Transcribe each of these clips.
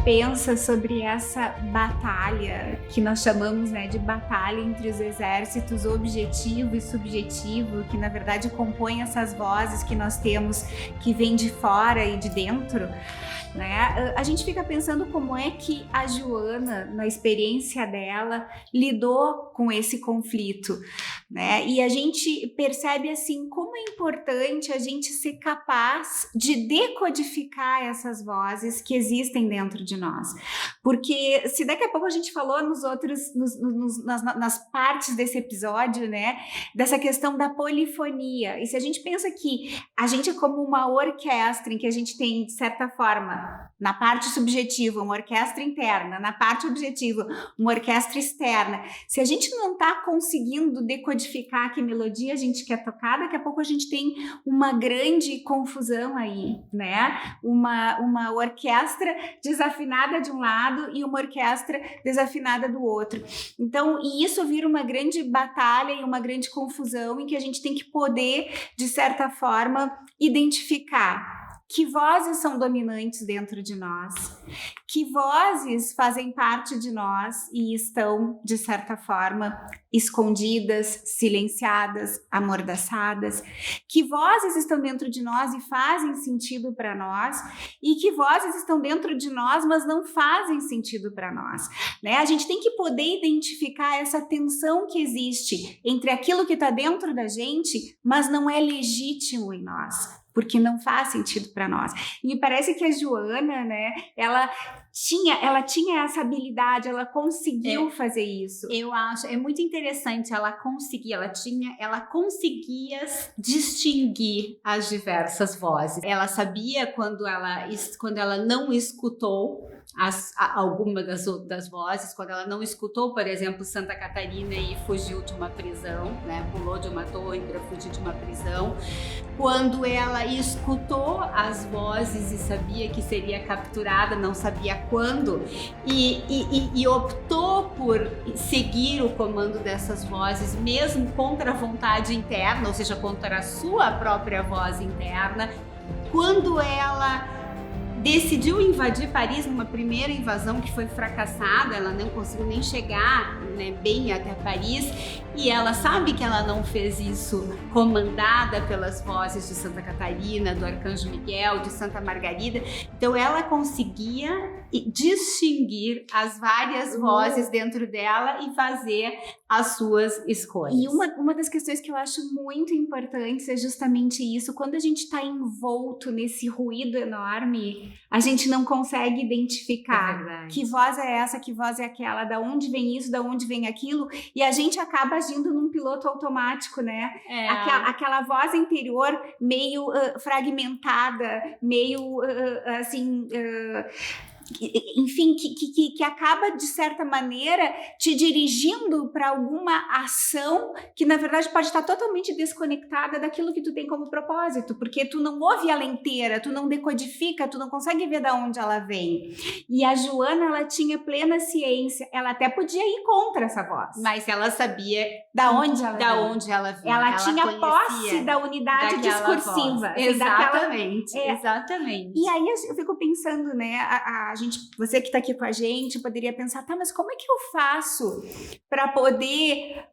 pensa sobre essa batalha que nós chamamos, né, de batalha entre os exércitos objetivo e subjetivo, que na verdade compõem essas vozes que nós temos que vêm de fora e de dentro, né? A gente fica pensando como é que a Joana, na experiência dela, lidou com esse conflito, né? E a gente percebe assim como é importante a gente ser capaz de decodificar essas vozes que existem dentro de nós, porque se daqui a pouco a gente falou nos outros, nas partes desse episódio, né, dessa questão da polifonia, e se a gente pensa que a gente é como uma orquestra em que a gente tem, de certa forma, na parte subjetiva, uma orquestra interna, na parte objetiva, uma orquestra externa. Se a gente não está conseguindo decodificar que melodia a gente quer tocar, daqui a pouco a gente tem uma grande confusão aí, né? Uma orquestra desafinada de um lado e uma orquestra desafinada do outro. Então, e isso vira uma grande batalha e uma grande confusão em que a gente tem que poder, de certa forma, identificar que vozes são dominantes dentro de nós, que vozes fazem parte de nós e estão, de certa forma, escondidas, silenciadas, amordaçadas, que vozes estão dentro de nós e fazem sentido para nós, e que vozes estão dentro de nós, mas não fazem sentido para nós, né? A gente tem que poder identificar essa tensão que existe entre aquilo que está dentro da gente, mas não é legítimo em nós, porque não faz sentido para nós. E me parece que a Joana, né, ela tinha essa habilidade, ela conseguiu fazer isso. Eu acho, é muito interessante, ela conseguia distinguir as diversas vozes. Ela sabia quando ela não escutou alguma das vozes, quando ela não escutou, por exemplo, Santa Catarina e fugiu de uma prisão, né? Pulou de uma torre para fugir de uma prisão. Quando ela escutou as vozes e sabia que seria capturada, não sabia quando, e optou por seguir o comando dessas vozes, mesmo contra a vontade interna, ou seja, contra a sua própria voz interna. Quando ela decidiu invadir Paris numa primeira invasão que foi fracassada, ela não conseguiu nem chegar, né, bem até Paris, e ela sabe que ela não fez isso comandada pelas vozes de Santa Catarina, do Arcanjo Miguel, de Santa Margarida. Então ela conseguia distinguir as várias vozes dentro dela e fazer as suas escolhas. E uma das questões que eu acho muito importantes é justamente isso. Quando a gente está envolto nesse ruído enorme, a gente não consegue identificar que voz é essa, que voz é aquela, da onde vem isso, da onde vem aquilo, e a gente acaba agindo num piloto automático, né? Aquela voz interior meio fragmentada, meio enfim, que acaba, de certa maneira, te dirigindo para alguma ação que, na verdade, pode estar totalmente desconectada daquilo que tu tem como propósito, porque tu não ouve ela inteira, tu não decodifica, tu não consegue ver de onde ela vem. E a Joana, ela tinha plena ciência, ela até podia ir contra essa voz, mas ela sabia da onde ela vinha. Ela tinha posse da unidade discursiva. Exatamente, exatamente. E aí eu fico pensando, né, você que está aqui com a gente poderia pensar, tá, mas como é que eu faço para poder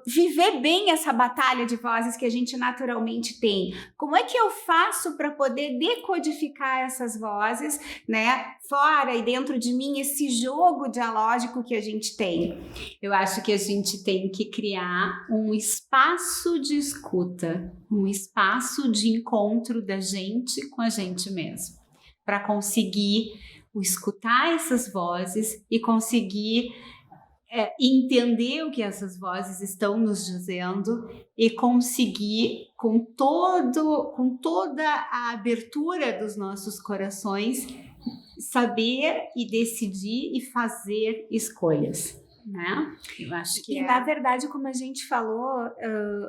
viver bem essa batalha de vozes que a gente naturalmente tem? Como é que eu faço para poder decodificar essas vozes, né, fora e dentro de mim, esse jogo dialógico que a gente tem? Eu acho que a gente tem que criar um espaço de escuta, um espaço de encontro da gente com a gente mesmo, para conseguir escutar essas vozes e conseguir entender o que essas vozes estão nos dizendo e conseguir, com toda a abertura dos nossos corações, saber e decidir e fazer escolhas. né? Eu acho que na verdade, como a gente falou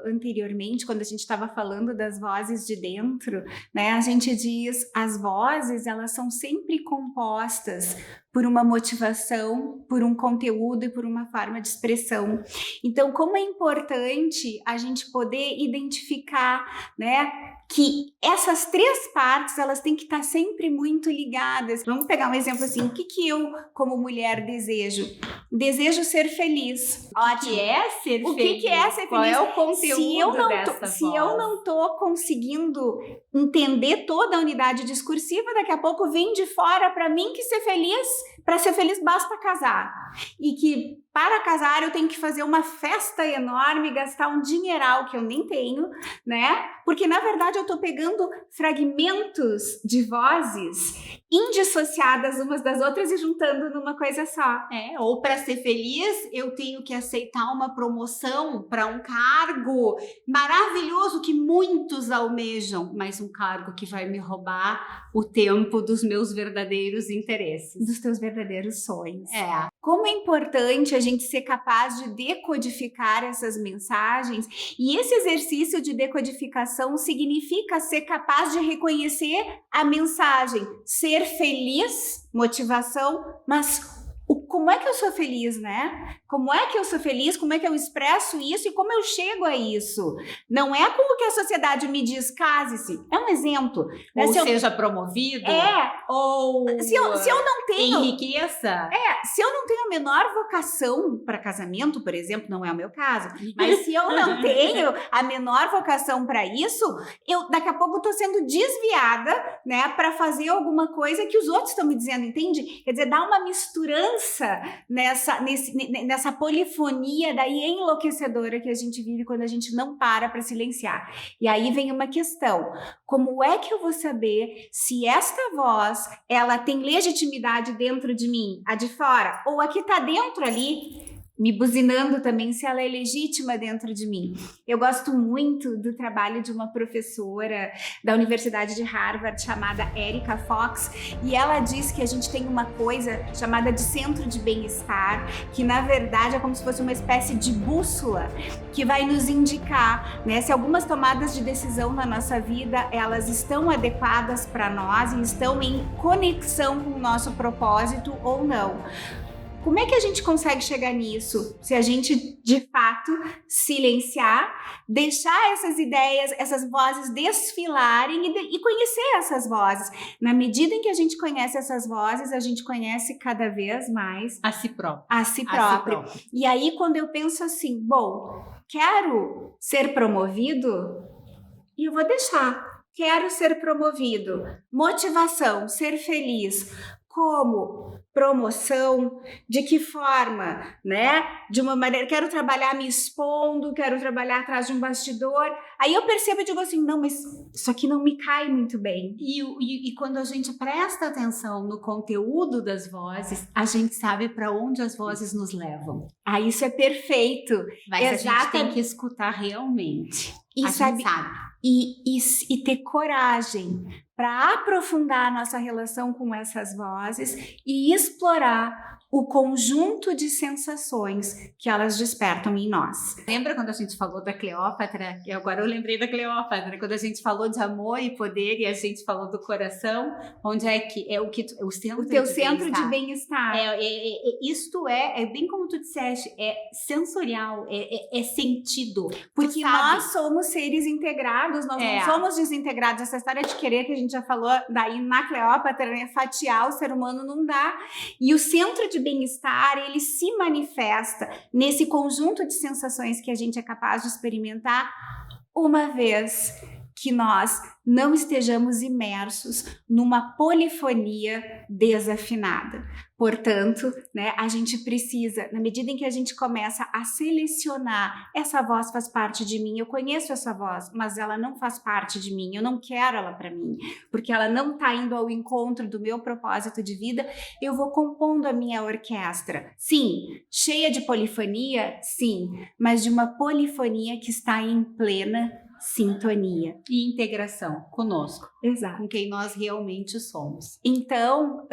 anteriormente, quando a gente estava falando das vozes de dentro, né, a gente diz as vozes, elas são sempre compostas por uma motivação, por um conteúdo e por uma forma de expressão. Então, como é importante a gente poder identificar, né, que essas três partes, elas têm que estar sempre muito ligadas. Vamos pegar um exemplo assim, o que eu, como mulher, desejo? Desejo ser feliz. Ótimo. O que é ser feliz? O que é ser feliz? Qual é o conteúdo se eu não estou conseguindo entender toda a unidade discursiva, daqui a pouco vem de fora para mim que para ser feliz basta casar. E que para casar eu tenho que fazer uma festa enorme, gastar um dinheiral que eu nem tenho, né? Porque na verdade eu estou pegando fragmentos de vozes indissociadas umas das outras e juntando numa coisa só. Ou para ser feliz eu tenho que aceitar uma promoção para um cargo maravilhoso que muitos almejam, mas um cargo que vai me roubar o tempo dos meus verdadeiros interesses. Dos teus verdadeiros sonhos. Como é importante a gente ser capaz de decodificar essas mensagens, e esse exercício de decodificação significa ser capaz de reconhecer a mensagem, ser feliz, motivação, mas como é que eu sou feliz, né? Como é que eu sou feliz? Como é que eu expresso isso e como eu chego a isso? Não é como que a sociedade me diz, case-se. É um exemplo. Né? Ou seja promovido. Ou se eu não tenho... enriqueça. Se eu não tenho a menor vocação para casamento, por exemplo, não é o meu caso, mas se eu não tenho a menor vocação para isso, eu daqui a pouco estou sendo desviada, né, para fazer alguma coisa que os outros estão me dizendo, entende? Quer dizer, dá uma misturança nessa polifonia daí enlouquecedora que a gente vive quando a gente não para silenciar. E aí vem uma questão: como é que eu vou saber se esta voz ela tem legitimidade dentro de mim, a de fora, ou a que está dentro ali me buzinando também, se ela é legítima dentro de mim? Eu gosto muito do trabalho de uma professora da Universidade de Harvard chamada Erica Fox, e ela diz que a gente tem uma coisa chamada de centro de bem-estar, que na verdade é como se fosse uma espécie de bússola que vai nos indicar, né, se algumas tomadas de decisão na nossa vida elas estão adequadas para nós e estão em conexão com o nosso propósito ou não. Como é que a gente consegue chegar nisso? Se a gente, de fato, silenciar, deixar essas ideias, essas vozes desfilarem e conhecer essas vozes. Na medida em que a gente conhece essas vozes, a gente conhece cada vez mais a si próprio. E aí, quando eu penso assim, bom, quero ser promovido, e eu vou deixar. Quero ser promovido. Motivação, ser feliz. Como? Promoção, de que forma, né? De uma maneira, quero trabalhar me expondo, quero trabalhar atrás de um bastidor. Aí eu percebo e digo assim, não, mas isso aqui não me cai muito bem. E quando a gente presta atenção no conteúdo das vozes, a gente sabe para onde as vozes nos levam. Isso é perfeito. Mas a gente tem que escutar realmente. E sabe. E ter coragem para aprofundar a nossa relação com essas vozes e explorar o conjunto de sensações que elas despertam em nós. Lembra quando a gente falou da Cleópatra? E agora eu lembrei da Cleópatra, quando a gente falou de amor e poder e a gente falou do coração, onde é que é o centro o teu centro de bem-estar. Isto é bem como tu disseste, é sensorial, é sentido. Porque nós somos seres integrados, nós não somos desintegrados. Essa história de querer que a gente já falou daí na Cleópatra, né? Fatiar o ser humano não dá. E o centro de bem-estar, ele se manifesta nesse conjunto de sensações que a gente é capaz de experimentar uma vez que nós não estejamos imersos numa polifonia desafinada. Portanto, né, a gente precisa, na medida em que a gente começa a selecionar, essa voz faz parte de mim, eu conheço essa voz, mas ela não faz parte de mim, eu não quero ela para mim, porque ela não está indo ao encontro do meu propósito de vida, eu vou compondo a minha orquestra. Sim, cheia de polifonia, sim, mas de uma polifonia que está em plena sintonia e integração conosco, exato com quem nós realmente somos. Então,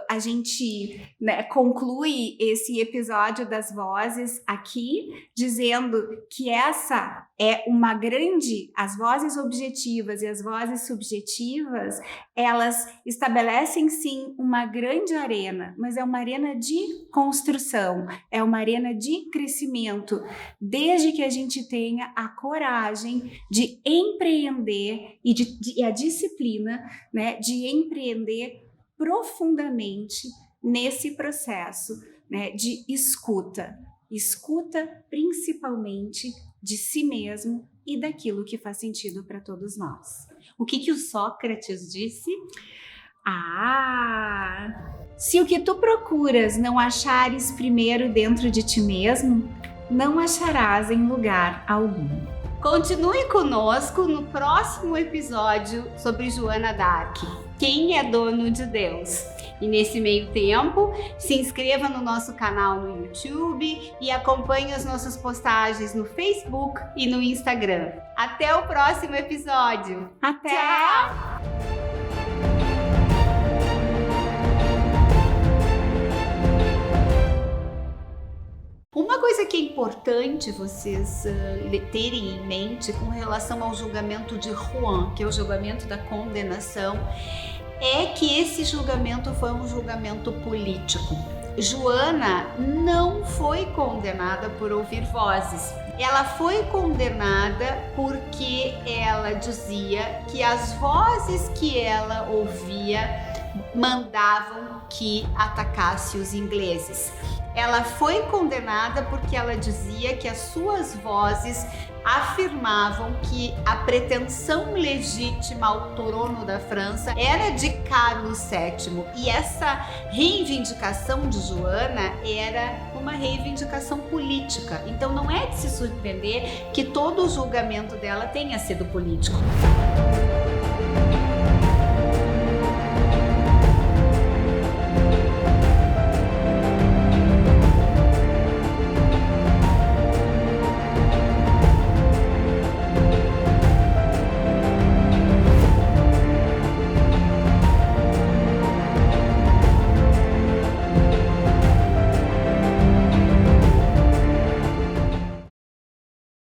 a gente, né, conclui esse episódio das vozes aqui, dizendo que essa é uma grande... As vozes objetivas e as vozes subjetivas, elas estabelecem, sim, uma grande arena, mas é uma arena de construção, é uma arena de crescimento, desde que a gente tenha a coragem de empreender e a disciplina, né, de empreender profundamente nesse processo, né, de escuta principalmente de si mesmo e daquilo que faz sentido para todos nós. O que o Sócrates disse? Se o que tu procuras não achares primeiro dentro de ti mesmo, não acharás em lugar algum. Continue conosco no próximo episódio sobre Joana d'Arc. Quem é dono de Deus? E nesse meio tempo, se inscreva no nosso canal no YouTube e acompanhe as nossas postagens no Facebook e no Instagram. Até o próximo episódio. Até! Tchau! Uma coisa que é importante vocês terem em mente com relação ao julgamento de Juan, que é o julgamento da condenação, é que esse julgamento foi um julgamento político. Joana não foi condenada por ouvir vozes. Ela foi condenada porque ela dizia que as vozes que ela ouvia mandavam que atacasse os ingleses. Ela foi condenada porque ela dizia que as suas vozes afirmavam que a pretensão legítima ao trono da França era de Carlos VII. E essa reivindicação de Joana era uma reivindicação política. Então não é de se surpreender que todo o julgamento dela tenha sido político.